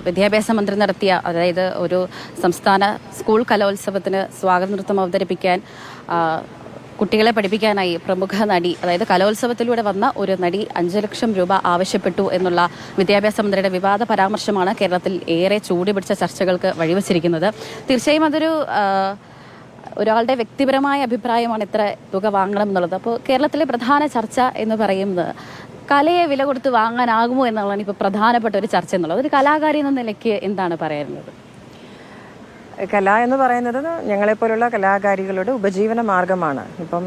വിദ്യാഭ്യാസ മന്ത്രി നടത്തിയ അതായത് ഒരു സംസ്ഥാന സ്കൂൾ കലോത്സവത്തിന് സ്വാഗത നൃത്തം അവതരിപ്പിക്കാൻ കുട്ടികളെ പഠിപ്പിക്കാനായി പ്രമുഖ നടി അതായത് കലോത്സവത്തിലൂടെ വന്ന ഒരു നടി 5 ലക്ഷം രൂപ ആവശ്യപ്പെട്ടു എന്നുള്ള വിദ്യാഭ്യാസ മന്ത്രിയുടെ വിവാദ പരാമർശമാണ് കേരളത്തിൽ ഏറെ ചൂടുപിടിച്ച ചർച്ചകൾക്ക് വഴിവെച്ചിരിക്കുന്നത്. തീർച്ചയായും അതൊരു ഒരാളുടെ വ്യക്തിപരമായ അഭിപ്രായമാണ് ഇത്ര തുക വാങ്ങണം എന്നുള്ളത്. അപ്പോൾ കേരളത്തിലെ പ്രധാന ചർച്ച എന്ന് പറയുന്നത് കലയെ വില കൊടുത്ത് വാങ്ങാനാകുമോ എന്നുള്ളതാണ് ഇപ്പോൾ പ്രധാനപ്പെട്ട ഒരു ചർച്ച എന്നുള്ളത്. ഒരു കലാകാരി എന്ന നിലയ്ക്ക് എന്താണ് പറയാനുള്ളത്? കല എന്ന് പറയുന്നത് ഞങ്ങളെപ്പോലുള്ള കലാകാരികളുടെ ഉപജീവന മാർഗമാണ്. ഇപ്പം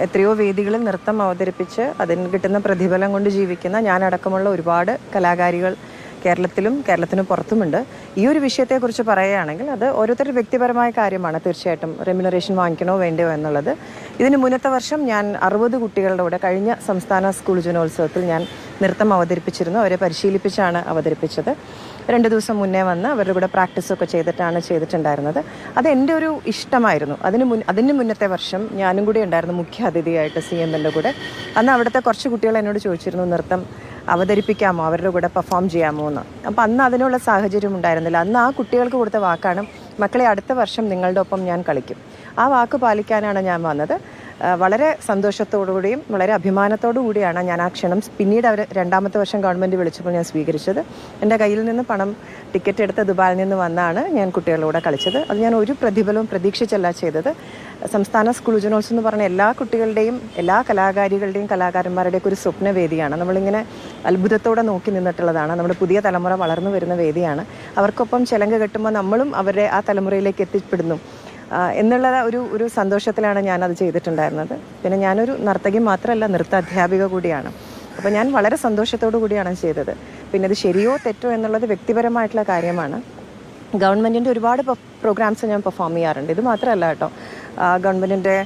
എത്രയോ വേദികളിൽ നൃത്തം അവതരിപ്പിച്ച് അതിന് കിട്ടുന്ന പ്രതിഫലം കൊണ്ട് ജീവിക്കുന്ന ഞാനടക്കമുള്ള ഒരുപാട് കലാകാരികൾ കേരളത്തിലും കേരളത്തിന് പുറത്തുമുണ്ട്. ഈ ഒരു വിഷയത്തെക്കുറിച്ച് പറയുകയാണെങ്കിൽ അത് ഓരോരുത്തരുടെ വ്യക്തിപരമായ കാര്യമാണ്. തീർച്ചയായിട്ടും റെമ്യൂണറേഷൻ വാങ്ങിക്കണോ വേണ്ടയോ എന്നുള്ളത്. ഇതിന് മുന്നത്തെ വർഷം ഞാൻ 60 കുട്ടികളുടെ കൂടെ കഴിഞ്ഞ സംസ്ഥാന സ്കൂൾ ജനോത്സവത്തിൽ ഞാൻ നൃത്തം അവതരിപ്പിച്ചിരുന്നു. അവരെ പരിശീലിപ്പിച്ചാണ് അവതരിപ്പിച്ചത്. 2 ദിവസം മുന്നേ വന്ന് അവരുടെ കൂടെ പ്രാക്ടീസൊക്കെ ചെയ്തിട്ടുണ്ടായിരുന്നത്. അത് എൻ്റെ ഒരു ഇഷ്ടമായിരുന്നു. അതിന് മുന്നത്തെ വർഷം ഞാനും കൂടി ഉണ്ടായിരുന്നു മുഖ്യ അതിഥിയായിട്ട് CMൻ്റെ കൂടെ. അന്ന് അവിടുത്തെ കുറച്ച് കുട്ടികൾ എന്നോട് ചോദിച്ചിരുന്നു നൃത്തം അവതരിപ്പിക്കാമോ, അവരുടെ കൂടെ പെർഫോം ചെയ്യാമോ എന്ന്. അപ്പോൾ അന്ന് അതിനുള്ള സാഹചര്യം ഉണ്ടായിരുന്നില്ല. അന്ന് ആ കുട്ടികൾക്ക് കൊടുത്ത വാക്കാണ്, മക്കളെ അടുത്ത വർഷം നിങ്ങളുടെ ഒപ്പം ഞാൻ കളിക്കും. ആ വാക്ക് പാലിക്കാനാണ് ഞാൻ വന്നത്. വളരെ സന്തോഷത്തോടുകൂടിയും വളരെ അഭിമാനത്തോടു കൂടിയാണ് ഞാൻ ആ ക്ഷണം പിന്നീട് അവർ 2ാമത്തെ വർഷം ഗവൺമെൻറ് വിളിച്ചപ്പോൾ ഞാൻ സ്വീകരിച്ചത്. എൻ്റെ കയ്യിൽ നിന്ന് പണം ടിക്കറ്റ് എടുത്ത് ദുബായിൽ നിന്ന് വന്നാണ് ഞാൻ കുട്ടികളുടെ കളിച്ചത്. അത് ഞാൻ ഒരു പ്രതിഫലവും പ്രതീക്ഷിച്ചല്ല ചെയ്തത്. സംസ്ഥാന സ്കൂൾ ജനോത്സവം എന്ന് പറഞ്ഞ എല്ലാ കുട്ടികളുടെയും എല്ലാ കലാകാരികളുടെയും കലാകാരന്മാരുടെയൊക്കെ ഒരു സ്വപ്നവേദിയാണ്. നമ്മളിങ്ങനെ അത്ഭുതത്തോടെ നോക്കി നിന്നിട്ടുള്ളതാണ്. നമ്മുടെ പുതിയ തലമുറ വളർന്നു വരുന്ന വേദിയാണ്. അവർക്കൊപ്പം ചിലങ്ക് കെട്ടുമ്പോൾ നമ്മളും അവരുടെ ആ തലമുറയിലേക്ക് എത്തിപ്പെടുന്നു എന്നുള്ള ഒരു സന്തോഷത്തിലാണ് ഞാനത് ചെയ്തിട്ടുണ്ടായിരുന്നത്. പിന്നെ ഞാനൊരു നർത്തകി മാത്രമല്ല, നൃത്ത അധ്യാപിക കൂടിയാണ്. അപ്പോൾ ഞാൻ വളരെ സന്തോഷത്തോടു കൂടിയാണ് ചെയ്തത്. പിന്നെ അത് ശരിയോ തെറ്റോ എന്നുള്ളത് വ്യക്തിപരമായിട്ടുള്ള കാര്യമാണ്. ഗവൺമെൻറ്റിൻ്റെ ഒരുപാട് പ്രോഗ്രാംസ് ഞാൻ പെർഫോം ചെയ്യാറുണ്ട്. ഇത് മാത്രമല്ല കേട്ടോ, ഗവൺമെൻറ്റിൻ്റെ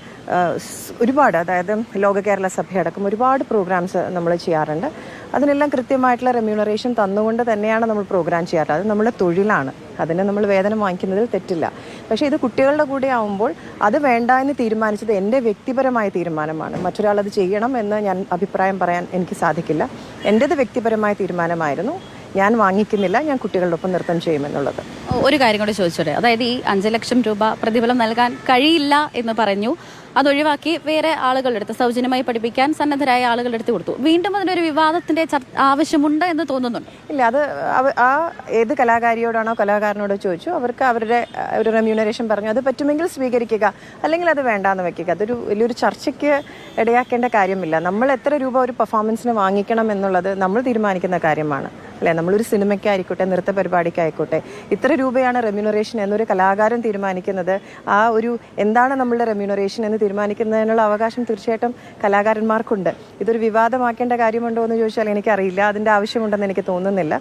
ഒരുപാട്, അതായത് ലോക കേരള സഭയടക്കം ഒരുപാട് പ്രോഗ്രാംസ് നമ്മൾ ചെയ്യാറുണ്ട്. അതിനെല്ലാം കൃത്യമായിട്ടുള്ള റെമ്യൂണറേഷൻ തന്നുകൊണ്ട് തന്നെയാണ് നമ്മൾ പ്രോഗ്രാം ചെയ്യാറ്. അത് നമ്മുടെ തൊഴിലാണ്. അതിന് നമ്മൾ വേതനം വാങ്ങിക്കുന്നതിൽ തെറ്റില്ല. പക്ഷേ ഇത് കുട്ടികളുടെ കൂടെ ആവുമ്പോൾ അത് വേണ്ട എന്ന് തീരുമാനിച്ചത് എൻ്റെ വ്യക്തിപരമായ തീരുമാനമാണ്. മറ്റൊരാളത് ചെയ്യണം എന്ന് ഞാൻ അഭിപ്രായം പറയാൻ എനിക്ക് സാധിക്കില്ല. എൻ്റേത് വ്യക്തിപരമായ തീരുമാനമായിരുന്നു. ഞാൻ വാങ്ങിക്കുന്നില്ല, ഞാൻ കുട്ടികളുടെ ഒപ്പം നൃത്തം ചെയ്യുമെന്നുള്ളത്. ഒരു കാര്യം കൂടി ചോദിച്ചോട്ടെ, അതായത് ഈ 5 ലക്ഷം രൂപ പ്രതിഫലം നൽകാൻ കഴിയില്ല എന്ന് പറഞ്ഞു, അതൊഴിവാക്കി വേറെ ആളുകളുടെ അടുത്ത് സൗജന്യമായി പഠിപ്പിക്കാൻ സന്നദ്ധരായ ആളുകളുടെ അടുത്ത് കൊടുത്തു. വീണ്ടും അതിനൊരു വിവാദത്തിന്റെ ആവശ്യമുണ്ട് എന്ന് തോന്നുന്നുണ്ട്. ഇല്ല, അത് ആ ഏത് കലാകാരിയോടാണോ കലാകാരനോടോ ചോദിച്ചു, അവർക്ക് അവരുടെ ഒരു റെമ്യൂണറേഷൻ പറഞ്ഞു. അത് പറ്റുമെങ്കിൽ സ്വീകരിക്കുക, അല്ലെങ്കിൽ അത് വേണ്ടാന്ന് വെക്കുക. അതൊരു വലിയൊരു ചർച്ചയ്ക്ക് ഇടയാക്കേണ്ട കാര്യമില്ല. നമ്മൾ എത്ര രൂപ ഒരു പെർഫോമൻസിന് വാങ്ങിക്കണം എന്നുള്ളത് നമ്മൾ തീരുമാനിക്കുന്ന കാര്യമാണ് അല്ലേ? നമ്മളൊരു സിനിമയ്ക്കായിക്കോട്ടെ, നൃത്ത പരിപാടിക്കായിക്കോട്ടെ, ഇത്ര രൂപയാണ് റെമ്യൂണറേഷൻ എന്നൊരു കലാകാരൻ തീരുമാനിക്കുന്നത്. ആ ഒരു എന്താണ് നമ്മളുടെ റെമ്യൂണറേഷൻ എന്ന് തീരുമാനിക്കുന്നതിനുള്ള അവകാശം തീർച്ചയായിട്ടും കലാകാരന്മാർക്കുണ്ട്. ഇതൊരു വിവാദമാക്കേണ്ട കാര്യമുണ്ടോ എന്ന് ചോദിച്ചാൽ എനിക്കറിയില്ല. അതിൻ്റെ ആവശ്യമുണ്ടെന്ന് എനിക്ക് തോന്നുന്നില്ല.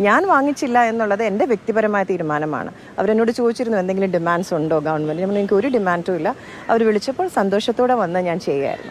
ഞാൻ വാങ്ങിച്ചില്ല എന്നുള്ളത് എൻ്റെ വ്യക്തിപരമായ തീരുമാനമാണ്. അവരെന്നോട് ചോദിച്ചിരുന്നു എന്തെങ്കിലും ഡിമാൻഡ്സ് ഉണ്ടോ ഗവൺമെൻറ്. എനിക്ക് ഒരു ഡിമാൻഡും ഇല്ല. അവർ വിളിച്ചപ്പോൾ സന്തോഷത്തോടെ വന്ന് ഞാൻ ചെയ്യുകയായിരുന്നു.